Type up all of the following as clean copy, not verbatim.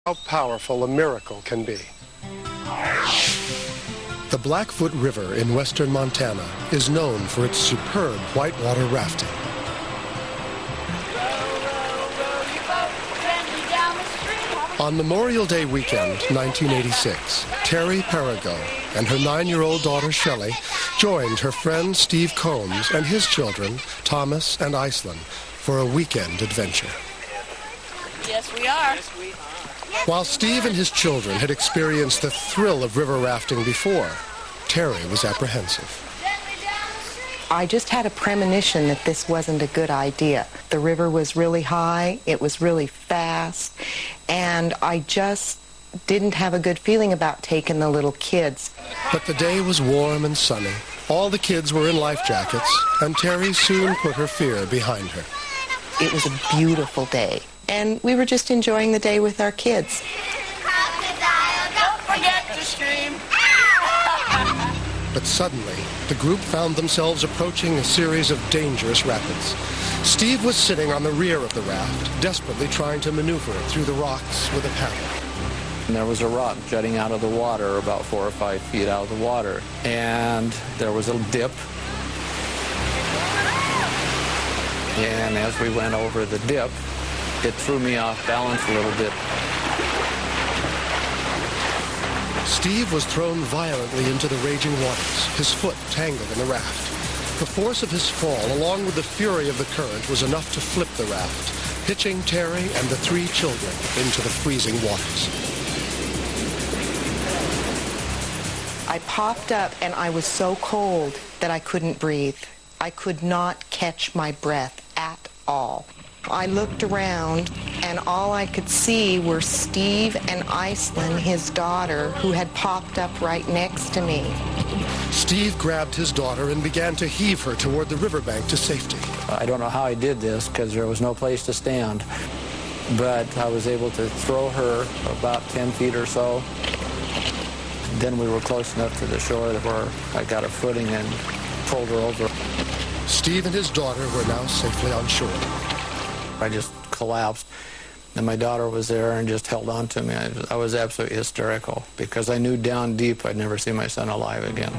how powerful a miracle can be. The Blackfoot River in western Montana is known for its superb whitewater rafting. On Memorial Day weekend, 1986, Terry Perigo and her 9-year-old daughter Shelley joined her friend Steve Combs and his children, Thomas and Iceland, for a weekend adventure. Yes, we are. While Steve and his children had experienced the thrill of river rafting before, Terry was apprehensive. I just had a premonition that this wasn't a good idea. The river was really high, it was really fast, and I just didn't have a good feeling about taking the little kids. But the day was warm and sunny. All the kids were in life jackets, and Terry soon put her fear behind her. It was a beautiful day, and we were just enjoying the day with our kids. Don't forget to scream. But suddenly, the group found themselves approaching a series of dangerous rapids. Steve was sitting on the rear of the raft, desperately trying to maneuver it through the rocks with a paddle. And there was a rock jutting out of the water, about 4 or 5 feet out of the water. And there was a dip. And as we went over the dip, it threw me off balance a little bit. Steve was thrown violently into the raging waters, his foot tangled in the raft. The force of his fall, along with the fury of the current, was enough to flip the raft, pitching Terry and the 3 children into the freezing waters. I popped up and I was so cold that I couldn't breathe. I could not catch my breath at all. I looked around and all I could see were Steve and Iceland, his daughter, who had popped up right next to me. Steve grabbed his daughter and began to heave her toward the riverbank to safety. I don't know how I did this because there was no place to stand, but I was able to throw her about 10 feet or so. Then we were close enough to the shore where I got a footing and pulled her over. Steve and his daughter were now safely on shore. I just collapsed, and my daughter was there and just held on to me. I was absolutely hysterical because I knew down deep I'd never see my son alive again.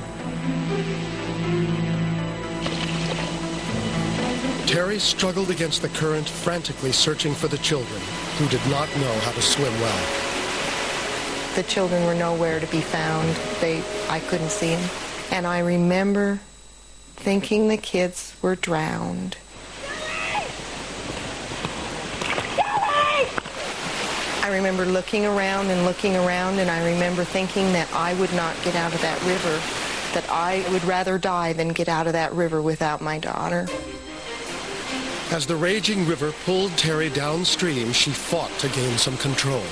Terry struggled against the current, frantically searching for the children, who did not know how to swim well. The children were nowhere to be found. I couldn't see them. And I remember thinking the kids were drowned. I remember looking around, and I remember thinking that I would not get out of that river, that I would rather die than get out of that river without my daughter. As the raging river pulled Terry downstream, she fought to gain some control.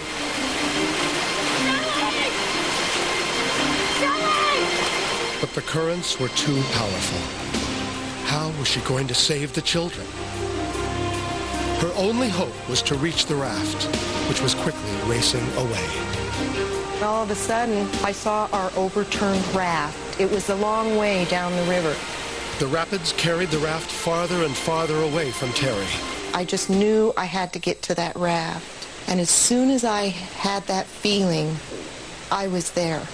But the currents were too powerful. How was she going to save the children? Her only hope was to reach the raft, which was quickly racing away. All of a sudden, I saw our overturned raft. It was a long way down the river. The rapids carried the raft farther and farther away from Terry. I just knew I had to get to that raft. And as soon as I had that feeling, I was there.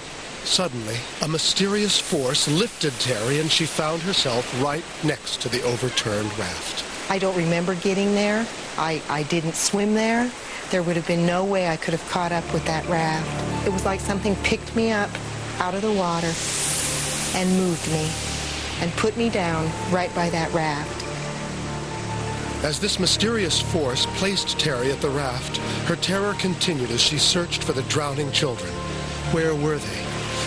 Suddenly, a mysterious force lifted Terry, and she found herself right next to the overturned raft. I don't remember getting there. I didn't swim there. There would have been no way I could have caught up with that raft. It was like something picked me up out of the water and moved me and put me down right by that raft. As this mysterious force placed Terry at the raft, her terror continued as she searched for the drowning children. Where were they?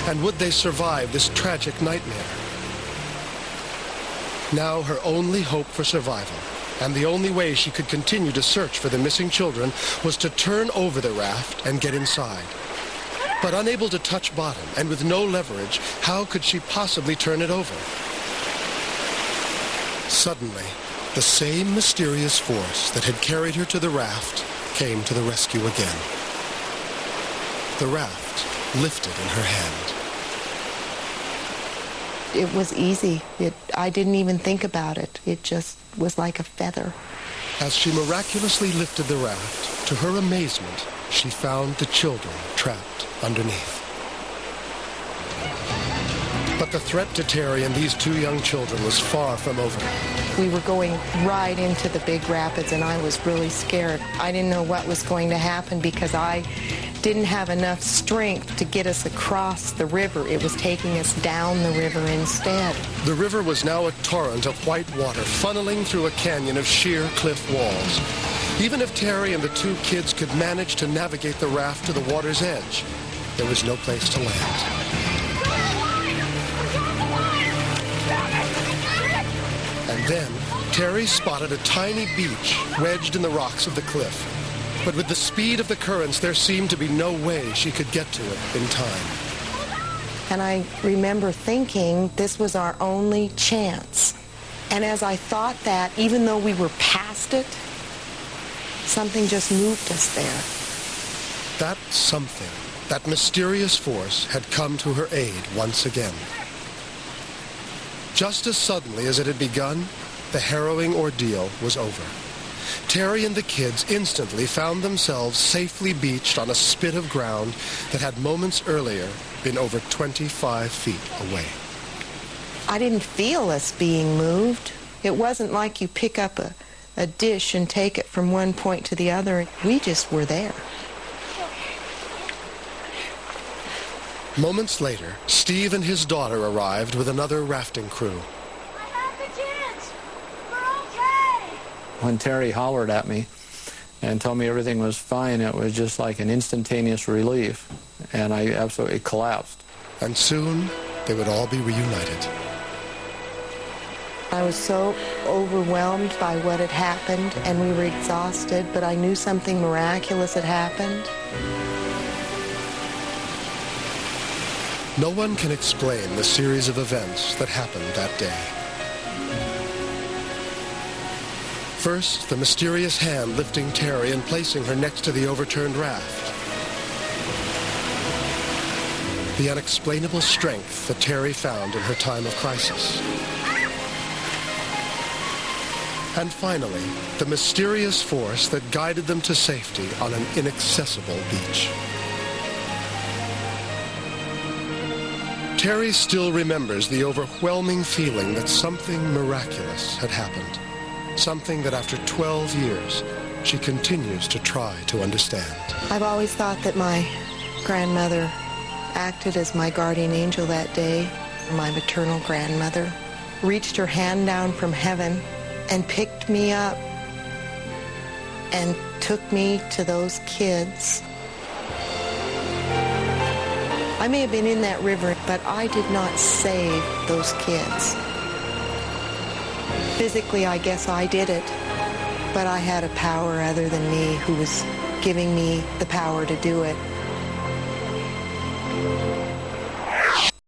And would they survive this tragic nightmare? Now her only hope for survival, and the only way she could continue to search for the missing children, was to turn over the raft and get inside. But unable to touch bottom and with no leverage, how could she possibly turn it over? Suddenly, the same mysterious force that had carried her to the raft came to the rescue again. The raft lifted in her hand. It was easy. I didn't even think about it. It just was like a feather. As she miraculously lifted the raft, to her amazement, she found the children trapped underneath. But the threat to Terry and these two young children was far from over. We were going right into the big rapids, and I was really scared. I didn't know what was going to happen because I didn't have enough strength to get us across the river. It was taking us down the river instead. The river was now a torrent of white water funneling through a canyon of sheer cliff walls. Even if Terry and the two kids could manage to navigate the raft to the water's edge, there was no place to land. And then, Terry spotted a tiny beach wedged in the rocks of the cliff. But with the speed of the currents, there seemed to be no way she could get to it in time. And I remember thinking this was our only chance. And as I thought that, even though we were past it, something just moved us there. That something, that mysterious force, had come to her aid once again. Just as suddenly as it had begun, the harrowing ordeal was over. Terry and the kids instantly found themselves safely beached on a spit of ground that had moments earlier been over 25 feet away. I didn't feel us being moved. It wasn't like you pick up a dish and take it from one point to the other. We just were there. Moments later, Steve and his daughter arrived with another rafting crew. I have the kids. We're okay. When Terry hollered at me and told me everything was fine, it was just like an instantaneous relief, and I absolutely collapsed. And soon, they would all be reunited. I was so overwhelmed by what had happened, and we were exhausted, but I knew something miraculous had happened. No one can explain the series of events that happened that day. First, the mysterious hand lifting Terry and placing her next to the overturned raft. The unexplainable strength that Terry found in her time of crisis. And finally, the mysterious force that guided them to safety on an inaccessible beach. Terry still remembers the overwhelming feeling that something miraculous had happened. Something that after 12 years, she continues to try to understand. I've always thought that my grandmother acted as my guardian angel that day. My maternal grandmother reached her hand down from heaven and picked me up and took me to those kids. I may have been in that river, but I did not save those kids. Physically, I guess I did it, but I had a power other than me who was giving me the power to do it.